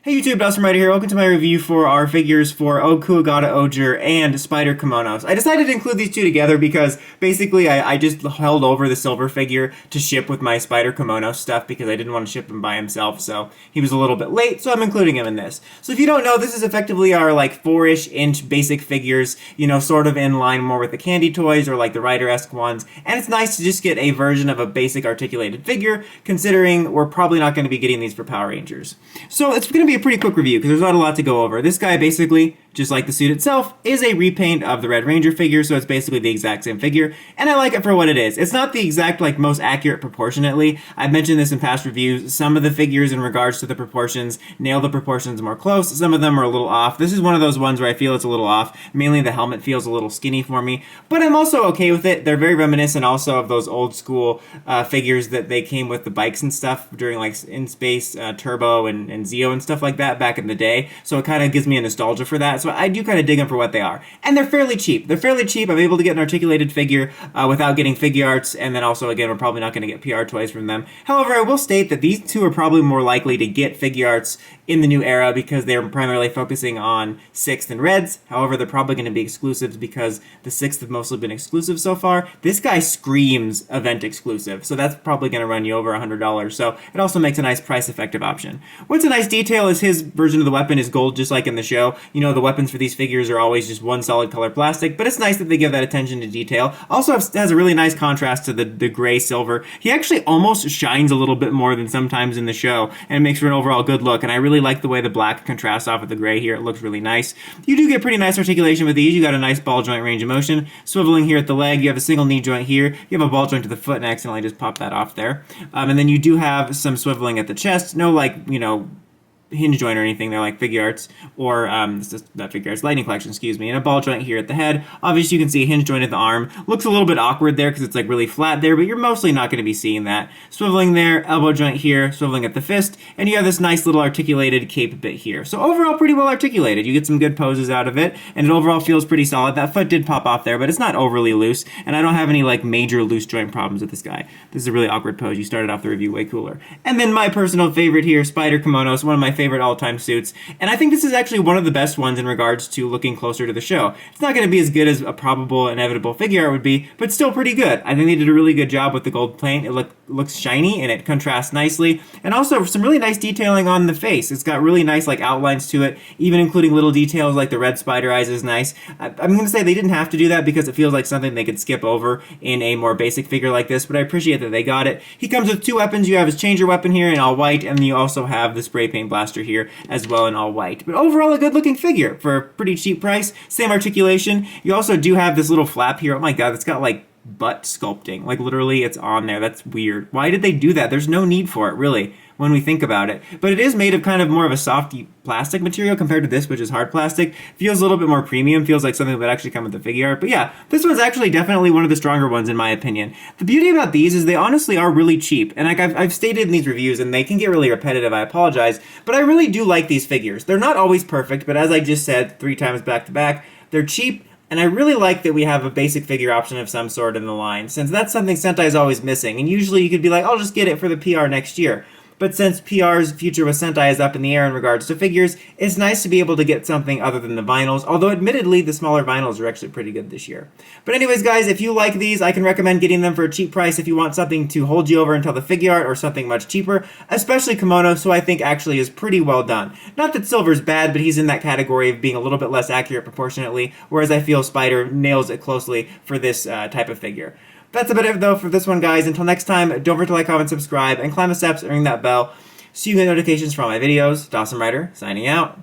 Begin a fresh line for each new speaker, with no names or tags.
Hey YouTube, Dawson Rider here. Welcome to my review for our figures for Okuwagata Ohsama and Spider Kumonos. I decided to include these two together because basically I just held over the silver figure to ship with my Spider Kumonos stuff because I didn't want to ship him by himself, so he was a little bit late, so I'm including him in this. So if you don't know, this is effectively our like 4-ish inch basic figures, you know, sort of in line more with the candy toys or like the Rider-esque ones, and it's nice to just get a version of a basic articulated figure, considering we're probably not going to be getting these for Power Rangers. So it's going to be a pretty quick review because there's not a lot to go over. This guy basically, just like the suit itself, is a repaint of the Red Ranger figure, so it's basically the exact same figure, and I like it for what it is. It's not the exact, like, most accurate proportionately. I've mentioned this in past reviews. Some of the figures in regards to the proportions nail the proportions more close. Some of them are a little off. This is one of those ones where I feel it's a little off. Mainly the helmet feels a little skinny for me, but I'm also okay with it. They're very reminiscent also of those old school figures that they came with the bikes and stuff during, like, In Space, Turbo, and Zeo and stuff like that back in the day, so it kind of gives me a nostalgia for that. So I do kind of dig them for what they are. And they're fairly cheap. They're fairly cheap. I'm able to get an articulated figure without getting figure arts, and then also, again, we're probably not going to get PR toys from them. However, I will state that these two are probably more likely to get figure arts in the new era because they're primarily focusing on 6th and Reds. However, they're probably going to be exclusives because the 6th have mostly been exclusive so far. This guy screams event exclusive, so that's probably going to run you over $100, so it also makes a nice price-effective option. What's a nice detail is his version of the weapon is gold, just like in the show. You know, the weapons for these figures are always just one solid color plastic, but it's nice that they give that attention to detail. Also has a really nice contrast to the gray silver. He actually almost shines a little bit more than sometimes in the show, and it makes for an overall good look, and I really like the way the black contrasts off with the gray here. It looks really nice. You do get pretty nice articulation with these. You got a nice ball joint range of motion, swiveling here at the leg. You have a single knee joint here. You have a ball joint to the foot, and I accidentally just popped that off there. And then you do have some swiveling at the chest. No, like, you know, hinge joint or anything. They're like figure arts, or not figure arts, lightning collection, excuse me, and a ball joint here at the head. Obviously you can see a hinge joint at the arm. Looks a little bit awkward there because it's like really flat there, but you're mostly not going to be seeing that. Swiveling there, elbow joint here, swiveling at the fist, and you have this nice little articulated cape bit here. So overall pretty well articulated. You get some good poses out of it, and it overall feels pretty solid. That foot did pop off there, but it's not overly loose, and I don't have any like major loose joint problems with this guy. This is a really awkward pose. You started off the review way cooler. And then my personal favorite here, Spider Kumonos, one of my favorite all-time suits, and I think this is actually one of the best ones in regards to looking closer to the show. It's not going to be as good as a probable inevitable figure art would be, but still pretty good. I think they did a really good job with the gold paint. It looks shiny and it contrasts nicely, and also some really nice detailing on the face. It's got really nice like outlines to it, even including little details like the red spider eyes is nice. I'm going to say they didn't have to do that because it feels like something they could skip over in a more basic figure like this, but I appreciate that they got it. He comes with two weapons. You have his changer weapon here in all white, and then you also have the spray paint blaster here as well in all white. But overall a good looking figure for a pretty cheap price. Same articulation. You also do have this little flap here. Oh my god, it's got like butt sculpting. Like literally it's on there. That's weird. Why did they do that? There's no need for it really when we think about it. But it is made of kind of more of a softy plastic material compared to this, which is hard plastic. Feels a little bit more premium. Feels like something that would actually come with the figure art. But yeah, this one's actually definitely one of the stronger ones in my opinion. The beauty about these is they honestly are really cheap. And like I've stated in these reviews, and they can get really repetitive, I apologize, but I really do like these figures. They're not always perfect, but as I just said 3 times back to back, they're cheap. And I really like that we have a basic figure option of some sort in the line, since that's something Sentai is always missing. And usually you could be like, I'll just get it for the PR next year. But since PR's future with Sentai is up in the air in regards to figures, it's nice to be able to get something other than the vinyls, although admittedly the smaller vinyls are actually pretty good this year. But anyways guys, if you like these, I can recommend getting them for a cheap price if you want something to hold you over until the figure art or something much cheaper, especially Kumonos, who I think actually is pretty well done. Not that Silver's bad, but he's in that category of being a little bit less accurate proportionately, whereas I feel Spider nails it closely for this type of figure. That's about it, though, for this one, guys. Until next time, don't forget to like, comment, subscribe, and climb the steps and ring that bell so you get notifications for all my videos. Dawson Rider, signing out.